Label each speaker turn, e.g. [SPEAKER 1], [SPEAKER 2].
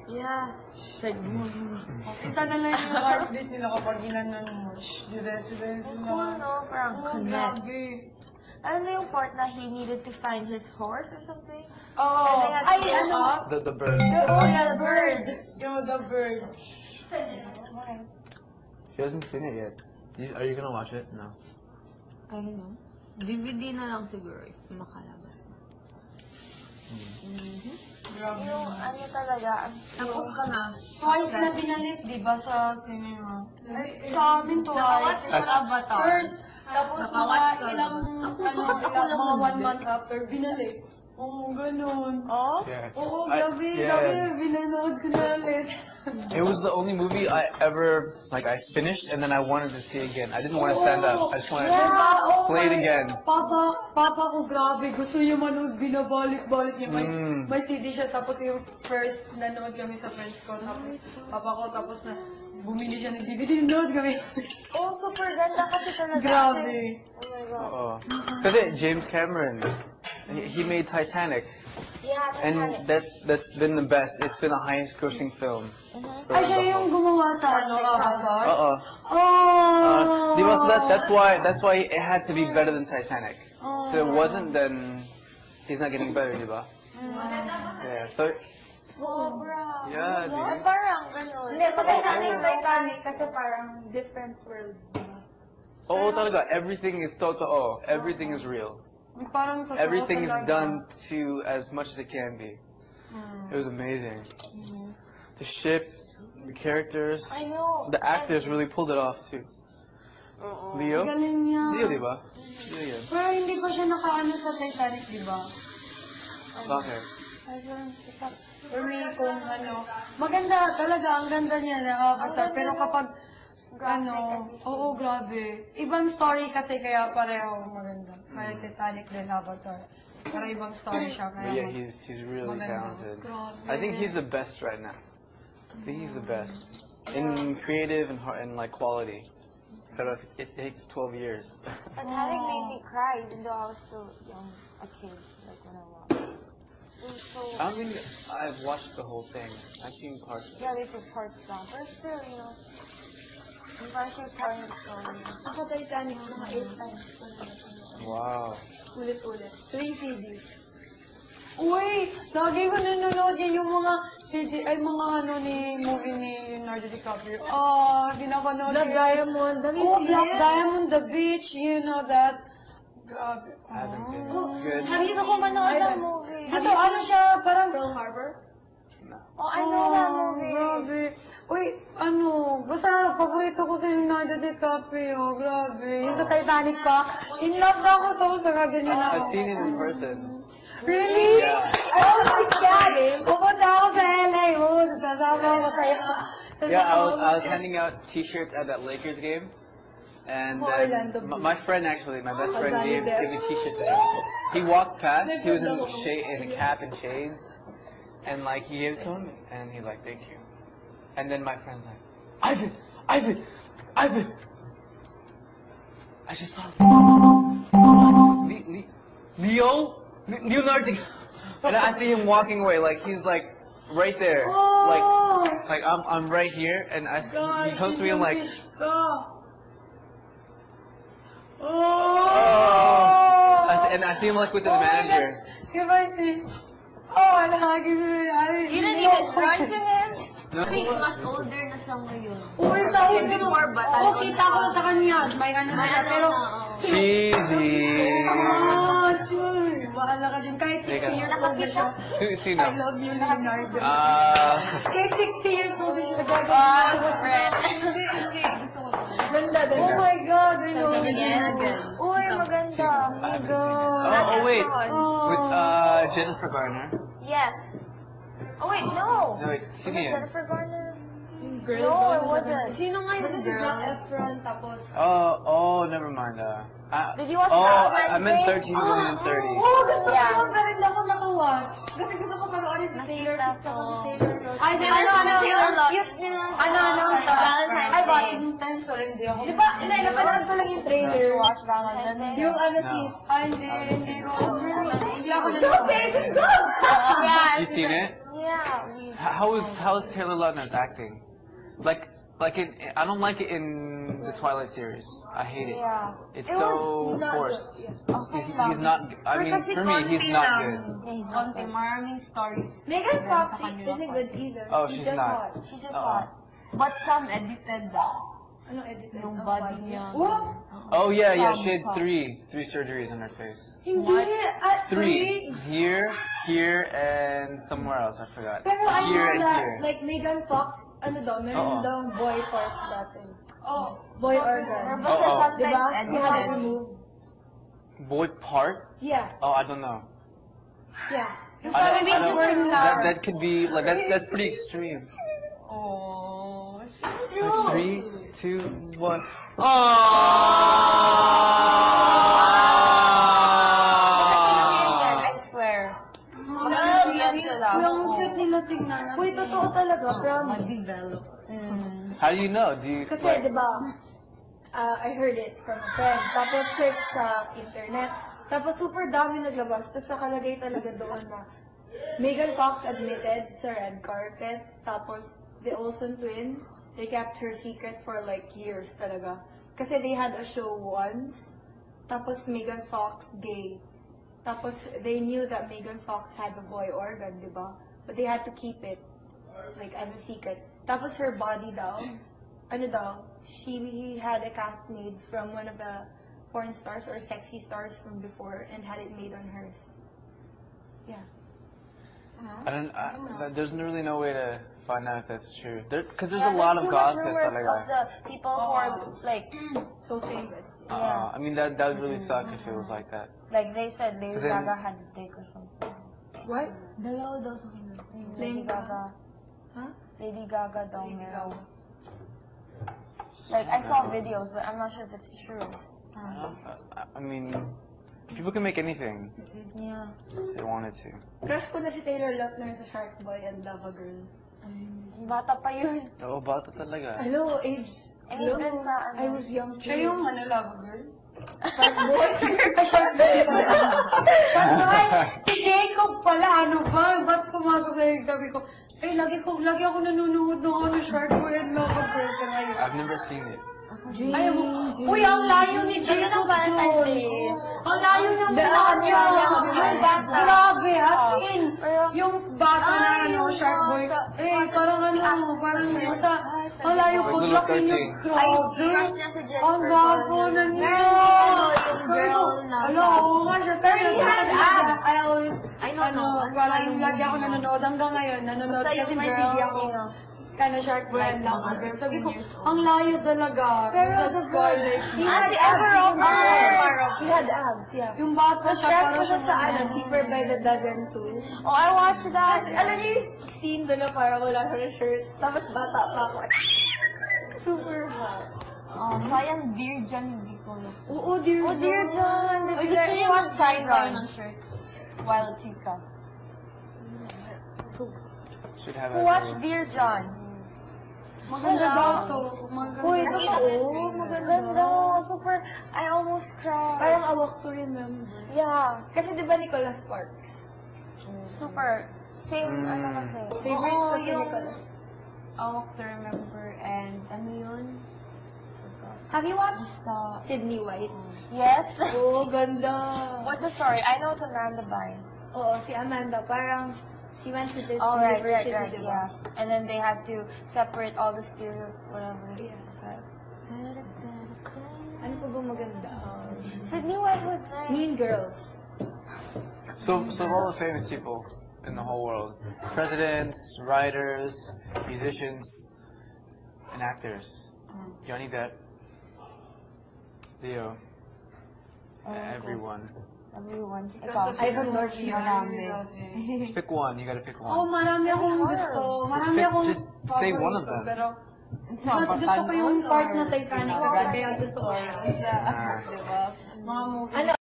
[SPEAKER 1] Yeah.
[SPEAKER 2] Isa na lang yung heartbeat nila kapag ginanon mo. Diretso-diretso na.
[SPEAKER 1] Cool, no? Parang connect.
[SPEAKER 2] Grabe.
[SPEAKER 1] Ano yung part na he needed to find his horse or something?
[SPEAKER 2] Oh.
[SPEAKER 1] Ay, ano?
[SPEAKER 3] The bird.
[SPEAKER 1] Oh, yeah, the bird.
[SPEAKER 2] The bird.
[SPEAKER 3] She hasn't seen it yet. Are you gonna watch it? No.
[SPEAKER 1] I don't know. DVD na lang siguro if makalabas na. Yung ano talaga.
[SPEAKER 2] Tapos ka na. Twice na binalik, di ba, sa cinema? Sa amin twice.
[SPEAKER 1] Avatar.
[SPEAKER 2] First, tapos mga ilang 1 month after, binalik. Oo, ganun.
[SPEAKER 1] Oh?
[SPEAKER 3] Yeah.
[SPEAKER 2] Oo, grabe. Sabi, binanood ko na ulit.
[SPEAKER 3] It was the only movie I ever, I finished and then I wanted to see again. I didn't want to stand up. I just wanted to play it again.
[SPEAKER 2] Papa ko, grabe. Gusto niya manood, binabalik-balik niya. May CD siya, tapos yung first nanood kami sa friends ko. Tapos, papa ko, tapos na bumili siya ng DVD, nanood kami.
[SPEAKER 1] Oh, super ganda kasi talaga.
[SPEAKER 2] Grabe.
[SPEAKER 1] Oh my God.
[SPEAKER 3] Because James Cameron, he made Titanic.
[SPEAKER 1] Yeah,
[SPEAKER 3] And that's been the best. It's been the highest grossing film.
[SPEAKER 2] Ay, siya yung gumawa sa Avatar?
[SPEAKER 3] Oh. That's why it had to be better than Titanic. So it wasn't, then he's not getting better, diba? Yeah, so...
[SPEAKER 1] Sobra.
[SPEAKER 3] Yeah, dude.
[SPEAKER 1] Parang gano'n. Hindi, maganda yung Titanic kasi parang different world.
[SPEAKER 3] Oo, talaga. Everything is totoo. Everything is real.
[SPEAKER 2] Parang totoo
[SPEAKER 3] Everything is
[SPEAKER 2] talaga.
[SPEAKER 3] done to as much as it can be. It was amazing. The ship, the characters,
[SPEAKER 1] I know.
[SPEAKER 3] the actors really pulled it off too. Leo?
[SPEAKER 2] Galing niya.
[SPEAKER 3] Leo, diba? Leo yan.
[SPEAKER 2] Pero hindi pa siya nakaano sa Titanic, di ba?
[SPEAKER 3] Bakit?
[SPEAKER 2] For me, kung ano, maganda talaga, ang ganda niya na Avatar. Pero kapag, oo, grabe. Ibang story kasi kaya pareho maganda. Kaya Titanic din Avatar. Pero ibang story siya.
[SPEAKER 3] But
[SPEAKER 2] Kaya
[SPEAKER 3] yeah, he's really
[SPEAKER 2] maganda.
[SPEAKER 3] talented.
[SPEAKER 2] Grabe.
[SPEAKER 3] I think he's the best right now. I think he's the best. In creative and quality. But it takes 12 years.
[SPEAKER 1] Titanic made me cry even though I was still young, a kid, like when I watched it. It was so...
[SPEAKER 3] I don't think I've watched the whole thing. I've seen parts of it.
[SPEAKER 1] Yeah, they took parts down. But still, you know, I'm actually telling the story.
[SPEAKER 2] Sa Titanic, mga 8 times.
[SPEAKER 3] Wow.
[SPEAKER 2] Ulit-ulit. 3 CDs. Uy! Lagi ko nanonood yan yung mga CD, ay mga movie ni Leonardo DiCaprio. Hindi na panood.
[SPEAKER 1] Black Diamond, The Beach.
[SPEAKER 2] Oh, Black Diamond, The Beach, you know that. Grabe.
[SPEAKER 3] I haven't seen it. It's good.
[SPEAKER 1] Gusto ko manood ng movie.
[SPEAKER 2] Ito, ano siya, parang Pearl Harbor?
[SPEAKER 3] No.
[SPEAKER 1] Oh, I know that movie.
[SPEAKER 2] Grabe. Uy, basta paborito ko si Leonardo DiCaprio. Grabe. Yung sa Titanic pa, in love na ako, tapos nakaganyan ako.
[SPEAKER 3] I've seen it in person.
[SPEAKER 2] Really?
[SPEAKER 3] Yeah.
[SPEAKER 2] Oh my God! Pupunta ako sa LA. Sasama ako sa'yo.
[SPEAKER 3] Yeah, I was handing out T-shirts at that Lakers game, and my friend actually, my best friend, gave a T-shirt to him. He walked past. He was in a cap and shades, and he gave it to him, and he's like, "Thank you." And then my friend's like, "Ivan! I just saw Leo." Leonardo, and I see him walking away, he's right there, I'm right here, and he comes to me and and I see him with his manager.
[SPEAKER 2] If I see,
[SPEAKER 1] You didn't even run to him?
[SPEAKER 3] No.
[SPEAKER 1] I think mas older na siya ngayon.
[SPEAKER 2] Uy, bakit
[SPEAKER 1] Before, but
[SPEAKER 2] Oo, kita ko sa kanya. May ano na siya, pero...
[SPEAKER 3] Cheesy.
[SPEAKER 2] Chuy. Bahala ka dyan. Kahit 60 years old na siya.
[SPEAKER 3] Sino?
[SPEAKER 2] I love you, Leonardo.
[SPEAKER 3] Uh,
[SPEAKER 2] Kahit 60 years old na siya.
[SPEAKER 1] friend.
[SPEAKER 2] Hindi. Ganda din. Oh my God, I love you.
[SPEAKER 1] Uy, maganda.
[SPEAKER 3] I haven't seen it. Oh, wait. With Jennifer Garner.
[SPEAKER 1] Yes. Oh wait, no.
[SPEAKER 3] No, wait.
[SPEAKER 1] Was
[SPEAKER 3] Sino
[SPEAKER 1] it
[SPEAKER 3] yun?
[SPEAKER 1] Jennifer Garner?
[SPEAKER 2] Girl,
[SPEAKER 1] No, it wasn't.
[SPEAKER 2] Sino nga yun si Zac Efron, tapos...
[SPEAKER 3] Oh, never mind.
[SPEAKER 1] Did you watch
[SPEAKER 3] I
[SPEAKER 1] Valentine's
[SPEAKER 3] meant
[SPEAKER 1] Day?
[SPEAKER 3] 13 going on 30.
[SPEAKER 2] Oo, gusto
[SPEAKER 1] Yeah.
[SPEAKER 2] ko pero hindi ako nakawatch. Kasi gusto ko panoorin si Taylor Swift ako si Taylor Swift. Ay,
[SPEAKER 1] Taylor Swift.
[SPEAKER 2] cute niya.
[SPEAKER 1] Sa Valentine's
[SPEAKER 2] Ay, ba,
[SPEAKER 1] Day.
[SPEAKER 2] in times wala hindi ako. Di ba, napanood ko lang yung trailer.
[SPEAKER 1] Watch Valentine's Day.
[SPEAKER 2] Yung si... Ay, hindi ko. Hindi ako nanonood.
[SPEAKER 1] Yeah.
[SPEAKER 3] You seen it?
[SPEAKER 1] Yeah.
[SPEAKER 3] How is Taylor Lautner acting? Like I don't like it in the Twilight series. I hate it.
[SPEAKER 1] Yeah.
[SPEAKER 3] It's so forced. He's not. I mean, for me, he's not good.
[SPEAKER 1] He's
[SPEAKER 2] Konti, maraming stories.
[SPEAKER 4] Megan Fox isn't good either.
[SPEAKER 3] Oh, she's
[SPEAKER 4] just
[SPEAKER 3] not.
[SPEAKER 4] hot.
[SPEAKER 1] She's just hot. But some edited daw.
[SPEAKER 4] Ano edited?
[SPEAKER 1] Yung body niya.
[SPEAKER 4] What?
[SPEAKER 3] Oh yeah. She had three surgeries on her face.
[SPEAKER 4] Hindi.
[SPEAKER 3] Three. Here, and somewhere else. I forgot.
[SPEAKER 4] Pero I
[SPEAKER 3] Here
[SPEAKER 4] know
[SPEAKER 3] and
[SPEAKER 4] that,
[SPEAKER 3] here.
[SPEAKER 4] like, Megan Fox, ano daw, meron daw boy part dati.
[SPEAKER 2] Oh.
[SPEAKER 4] Boy organ.
[SPEAKER 1] But sometimes
[SPEAKER 4] Diba? She had
[SPEAKER 1] edited.
[SPEAKER 4] removed.
[SPEAKER 3] Boy part?
[SPEAKER 4] Yeah.
[SPEAKER 3] Oh, I don't know.
[SPEAKER 4] Yeah.
[SPEAKER 3] I don't, that could be like that's pretty extreme.
[SPEAKER 2] Oh.
[SPEAKER 3] Like 3, 2, 1.
[SPEAKER 1] I swear.
[SPEAKER 2] Yung cute nila tignan.
[SPEAKER 4] Uy, totoo talaga, promise.
[SPEAKER 2] Mag-develop.
[SPEAKER 3] How do you know? Do you
[SPEAKER 4] Kasi, diba, I heard it from a friend. Tapos, search sa internet. Tapos, super dami naglabas. Tapos, nakalagay talaga doon na Megan Fox admitted sa red carpet. Tapos, the Olsen twins, they kept her secret for like years talaga. Kasi they had a show once. Tapos, Megan Fox gay. Tapos, they knew that Megan Fox had a boy organ, diba? But they had to keep it, like, as a secret. Tapos, her body daw, ano daw, she had a castmate from one of the porn stars or sexy stars from before and had it made on hers. Yeah.
[SPEAKER 3] there's really no way to find out if that's true. Because there's a lot of gossip.
[SPEAKER 1] Of the people who are like
[SPEAKER 4] So famous.
[SPEAKER 1] yeah.
[SPEAKER 3] I mean, that would really suck if it was like that.
[SPEAKER 1] Like they said Lady
[SPEAKER 3] Then-
[SPEAKER 1] Gaga had a dick or something.
[SPEAKER 4] What?
[SPEAKER 1] Dalawa daw sa kanya.
[SPEAKER 4] Lady
[SPEAKER 1] Lady Gaga.
[SPEAKER 4] Huh?
[SPEAKER 1] Lady Gaga daw meron. Like I saw videos but I'm not sure if it's true.
[SPEAKER 3] I mean, people can make anything
[SPEAKER 1] Yeah.
[SPEAKER 3] if they wanted to.
[SPEAKER 4] Crush ko na si Taylor Lautner sa Shark Boy and Lava Girl.
[SPEAKER 1] Bata pa yun.
[SPEAKER 3] Oo, bata talaga.
[SPEAKER 4] Hello, age.
[SPEAKER 1] I mean, dun sa ano.
[SPEAKER 4] I was young too.
[SPEAKER 2] Siya yung love girl.
[SPEAKER 4] Shark Boy?
[SPEAKER 2] Shark boy. Shark boy. Si Jacob pala, ano ba? Ba't pumasok na yung sabi ko, lagi ako nanonood ng Shark Boy and Love Girl ka ngayon.
[SPEAKER 3] I've never seen it.
[SPEAKER 2] Ayaw mo. Uy, ang layo ni Jacob doon. Ang layo ng niya. Grabe, as in. Yung bata na Shark Boy. Parang parang bata. Ang layo ko, laki niya. Grabe. Ang bago na niya. Oo nga siya. Pero he had abs. I know. Parang lagi ako nanonood. Hanggang ngayon, nanonood. Kasi may TV ako. Kana Shark Boy and Love Girl. Sabi ko, ang layo talaga.
[SPEAKER 4] Pero the boy, he had He had abs, yeah.
[SPEAKER 2] Yung bata siya,
[SPEAKER 4] Crush ko
[SPEAKER 2] parang
[SPEAKER 4] siya sa Cheaper by the Dozen too.
[SPEAKER 1] Oh, I watched that.
[SPEAKER 4] Alam niyo yung scene doon na parang wala siya ng shirt. Tapos bata pa ako. Super hot.
[SPEAKER 1] Sayang Dear John hindi ko.
[SPEAKER 4] Oo, dear
[SPEAKER 1] Oh, Dear John.
[SPEAKER 4] Ay, gusto niyo
[SPEAKER 1] watch
[SPEAKER 4] mag-sign tayo
[SPEAKER 1] ng shirts. Wild Chica.
[SPEAKER 3] Should have
[SPEAKER 1] Who watched Dear John?
[SPEAKER 2] maganda daw to.
[SPEAKER 4] Uy, totoo.
[SPEAKER 1] Maganda. Super. I almost cried.
[SPEAKER 4] Parang a walk to remember.
[SPEAKER 1] Yeah.
[SPEAKER 4] Kasi di ba Nicholas Sparks?
[SPEAKER 1] Super. Same, ano kasi.
[SPEAKER 4] Favorite
[SPEAKER 1] Oo,
[SPEAKER 4] ko si
[SPEAKER 1] yung
[SPEAKER 4] Nicholas.
[SPEAKER 1] I Walk to Remember and ano yun?
[SPEAKER 4] Have you watched Sydney White?
[SPEAKER 1] Yes.
[SPEAKER 4] Oo, ganda.
[SPEAKER 1] What's the story? I know it's Amanda Bynes.
[SPEAKER 4] Oo, si Amanda. Parang she went to this
[SPEAKER 1] Oh, right,
[SPEAKER 4] university, di ba?
[SPEAKER 1] yeah. And then they had to separate all the stereo, whatever.
[SPEAKER 4] Yeah.
[SPEAKER 1] Okay.
[SPEAKER 4] Ano pa ba maganda?
[SPEAKER 1] Sydney White was nice.
[SPEAKER 4] Mean Girls.
[SPEAKER 3] So of all the famous people in the whole world, presidents, writers, musicians, and actors, Johnny Depp, Leo, everyone.
[SPEAKER 1] Everyone.
[SPEAKER 4] Ivan Dorothy.
[SPEAKER 3] Just pick one. You gotta pick
[SPEAKER 2] Oh,
[SPEAKER 3] one.
[SPEAKER 2] marami akong gusto. Marami akong
[SPEAKER 3] Just say one of them.
[SPEAKER 2] Pero, mas gusto ko yung part na Titanic. Kaya gusto ko siya.
[SPEAKER 3] Ah.
[SPEAKER 2] Diba? Mga movie.
[SPEAKER 4] Ano,